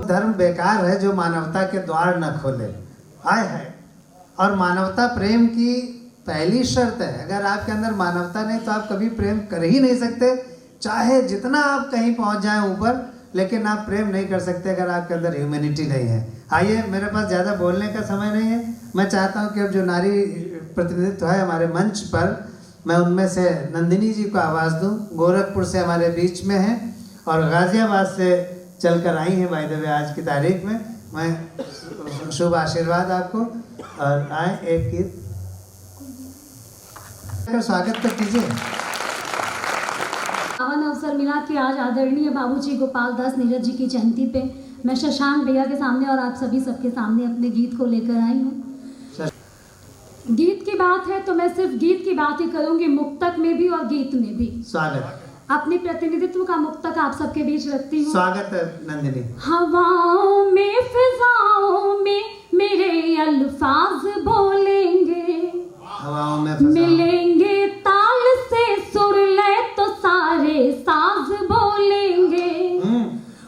धर्म बेकार है जो मानवता के द्वार न खोले। आय है। और मानवता प्रेम की पहली शर्त है। अगर आपके अंदर मानवता नहीं तो आप कभी प्रेम कर ही नहीं सकते। चाहे जितना आप कहीं पहुंच जाएं ऊपर, लेकिन आप प्रेम नहीं कर सकते अगर आपके अंदर ह्यूमैनिटी नहीं है। आइए, मेरे पास ज़्यादा बोलने का समय नहीं है। मैं चाहता हूं कि अब जो नारी प्रतिनिधित्व है हमारे मंच पर, मैं उनमें से नंदिनी जी को आवाज़ दूं। गोरखपुर से हमारे बीच में हैं और गाज़ियाबाद से चलकर आई हैं बाय द वे आज की तारीख में। मैं शुभ आशीर्वाद आपको। और आए एक गीत स्वागत तो कीजिए। पावन अवसर मिला कि आज आदरणीय बाबूजी गोपाल दास नीरज जी की जयंती पे मैं शशांक भैया के सामने और आप सभी सबके सामने अपने गीत को लेकर आई हूँ। गीत की बात है तो मैं सिर्फ गीत की बात ही करूंगी, मुक्तक में भी और गीत में भी। स्वागत। अपने प्रतिनिधित्व का मुक्तक आप सबके बीच रखती हूँ। स्वागत है नंदिनी। हवाओं में फिजाओं में मेरे अल्फाज बोलेंगे, हवाओं में मिलेंगे ताल से सुर ले तो सारे साज बोलेंगे।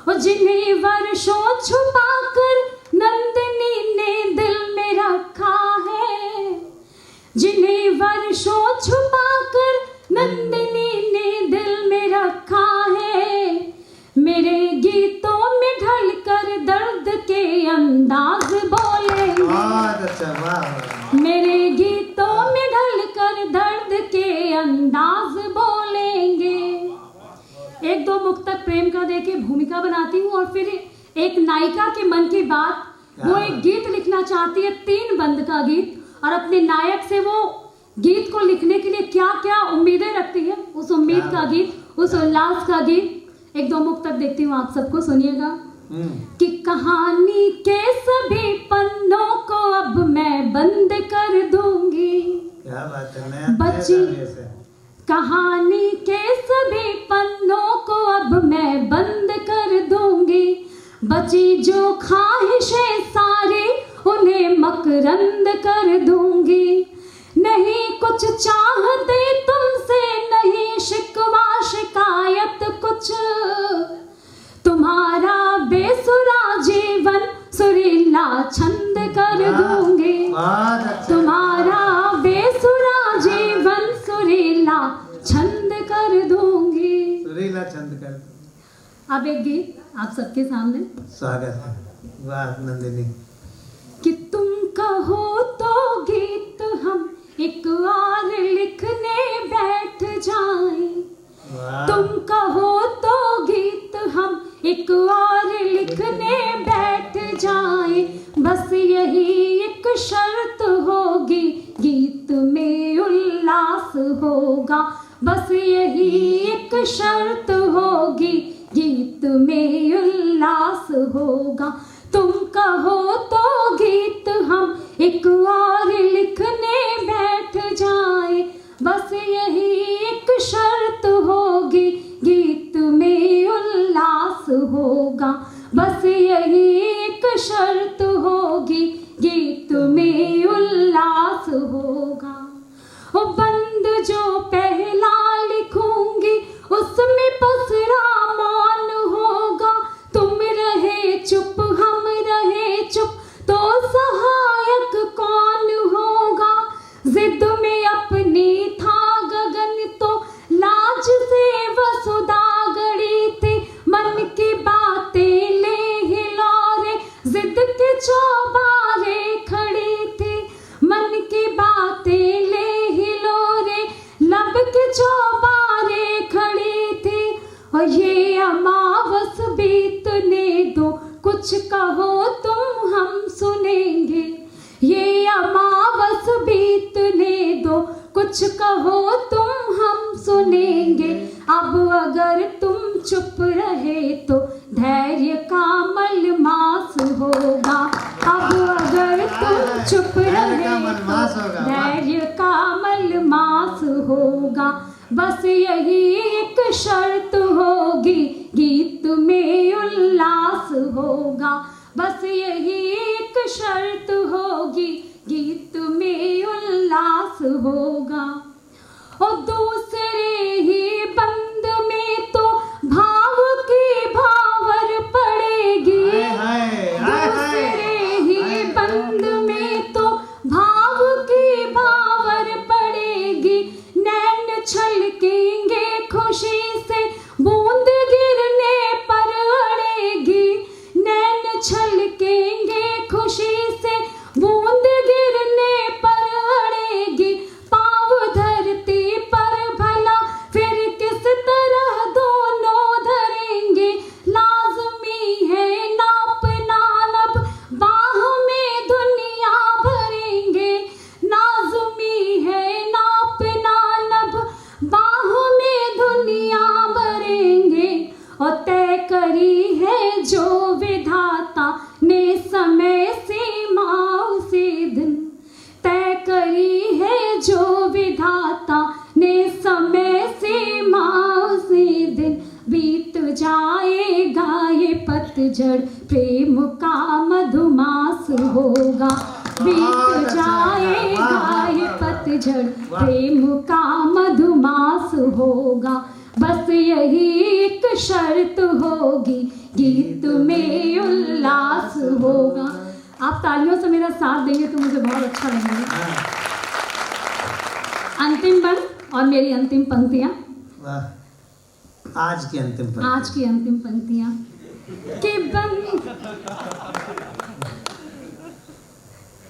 और जिन्हें वर्षों छुपाकर नंदिनी ने दिल में रखा है, जिन्हें वर्षों छुपाकर नंदिनी ने दिल में रखा है, मेरे गीतों में ढलकर दर्द के अंदाज बोलेंगे। मेरे गीतों में ढलकर दर्द के अंदाज बोलेंगे। एक दो मुक्तक प्रेम का देके भूमिका बनाती हूँ और फिर एक नायिका के मन की बात, वो एक गीत लिखना चाहती है, 3 बंद का गीत, और अपने नायक से वो गीत को लिखने के लिए क्या क्या उम्मीदें रखती है, उस उम्मीद का गीत, उस उल्लास का गीत। एक दो मुक्तक देखती हूँ, आप सबको सुनिएगा। कि कहानी के सभी पन्नों को अब मैं बंद कर दूंगी। क्या बात है। बची कहानी के सभी पन्नों को अब मैं बंद कर दूंगी। बची जो ख्वाहिशें सारी उन्हें मकरंद कर दूंगी। नहीं कुछ चाहते तुमसे, नहीं शिकवा शिकायत कुछ, तुम्हारा बेसुरा जीवन सुरीला छंद कर दूंगी। तुम्हारा बेसुरा जीवन सुरीला छंद कर दूंगी। सुरीला छंद कर। अब एक गीत आप सबके सामने। स्वागत है। वाह नंदिनी। कि तुम कहो तो गीत हम एक और लिखने बैठ जाएं। तुम कहो तो गीत हम एक और लिखने बैठ जाएं। बस यही एक शर्त होगी, गीत में उल्लास होगा। बस यही एक शर्त होगी, गीत में उल्लास होगा। तुम कहो तो गीत हम एक और लिखने बैठ जाएं। बस यही एक शर्त होगी, गीत में उल्लास होगा। बस यही एक शर्त होगी, गीत में उल्लास होगा। ओ बंद जो पहला लिखूंगी उसमें पसरा मौन होगा। तुम रहे चुप हम रहे चुप तो सहायक कौन होगा। जिद में अपनी था गगन तो लाज से वसुधा गढ़ी थी। मन की बातें ले हिलोरे जिद के चौबारे खड़ी थी। मन की बातें ले हिलोरे लब के चौबारे खड़ी थी। और ये अमावस बीतने दो, कुछ कहो तुम हम सुनेंगे। ये अमावस बीतने दो, कुछ कहो तुम हम सुनेंगे। अब अगर तुम चुप रहे तो धैर्य का मलमास होगा। अब अगर तुम चुप रहे तो धैर्य का मलमास होगा। बस यही एक शर्त होगी, गीत में उल्लास होगा। बस यही एक शर्त होगी, गीत में उल्लास होगा। और दूसरे ही बंद में तो भाव की भावर पड़ेगी। छलकेंगे खुशी से, बूंद गिरने पर अड़ेगी। नैन छलकेंगे खुशी से, बूंद गिरने पर अड़ेगी। पाँव धरती पर भला फिर किस तरह दोनों धरेंगे। लाज़मी है नापना लब, बाह में दुनिया भरेंगे। लाज़मी है नापना लब, बाह में दुनिया भरेंगे। और तय करी है जो विधाता ने समय सीमाओं से दिन, तय करी है जो विधाता ने समय सीमाओं से दिन। बीत जाएगा ये पतझड़, प्रेम का मधुमास होगा। बीत जाएगा ये पतझड़, प्रेम का मधुमास होगा। बस यही एक शर्त होगी, गीत में उल्लास होगा। आप तालियों से मेरा साथ देंगे तो मुझे बहुत अच्छा लगेगा। अंतिम बंद और मेरी अंतिम पंक्तियाँ, आज की अंतिम पंक्ति। आज की अंतिम पंक्तियाँ कि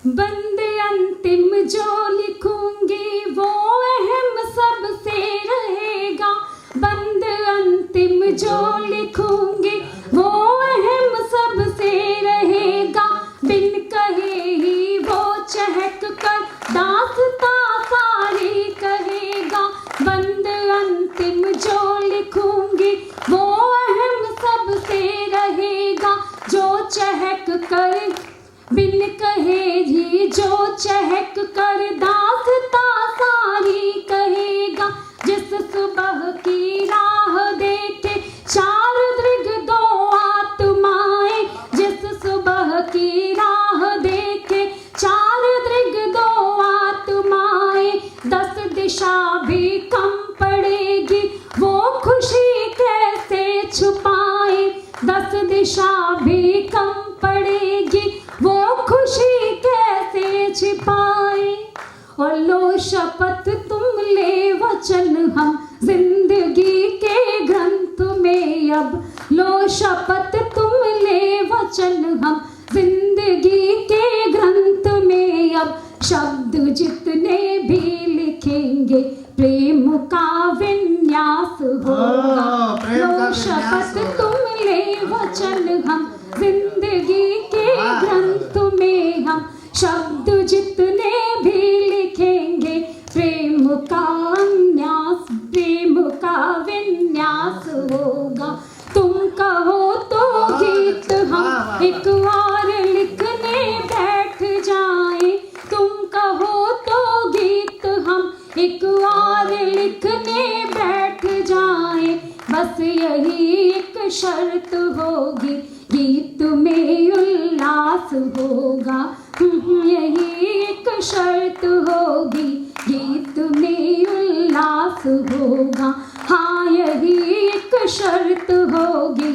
बंद अंतिम जो लिखूंगी वो अहम सबसे रहेगा। बंद अंतिम जो लिखूंगी वो अहम सबसे रहेगा। बिन कहे ही वो चहक कर दास्तां सारी कहेगा। बंद अंतिम जो लिखूंगी वो अहम सबसे रहेगा। जो चहक कर बिन कहे ही जो चहक कर दास्तां सारी कहेगा। जिस सुबह की राह देखे चार दृग दो आत्माएं, जिस सुबह की राह देखे चार दृग दो आत्माएं। 10 दिशा भी कम पड़ेगी वो खुशी कैसे छुपाए। 10 दिशा भी कम पड़ेगी वो खुशी कैसे छिपाए। और लो शपथ तुम ले वचन हम जिंदगी के ग्रंथ में अब। लो शपथ तुम ले वचन हम जिंदगी के ग्रंथ में अब। शब्द जितने भी लिखेंगे प्रेम का विन्यास होगा। लो शपथ तुम ले वचन हम जिंदगी के ग्रंथ में हम। शब्द जितने भी लिखेंगे प्रेम का अन्यास, प्रेम का विन्यास होगा। तुम कहो तो गीत हम एक और लिखने बैठ जाएं। तुम कहो तो गीत हम एक और लिखने बैठ जाएं। बस यही एक शर्त होगी, गीत में उल्लास होगा। यही एक शर्त होगी, गीत में उल्लास होगा। हाँ यही एक शर्त होगी,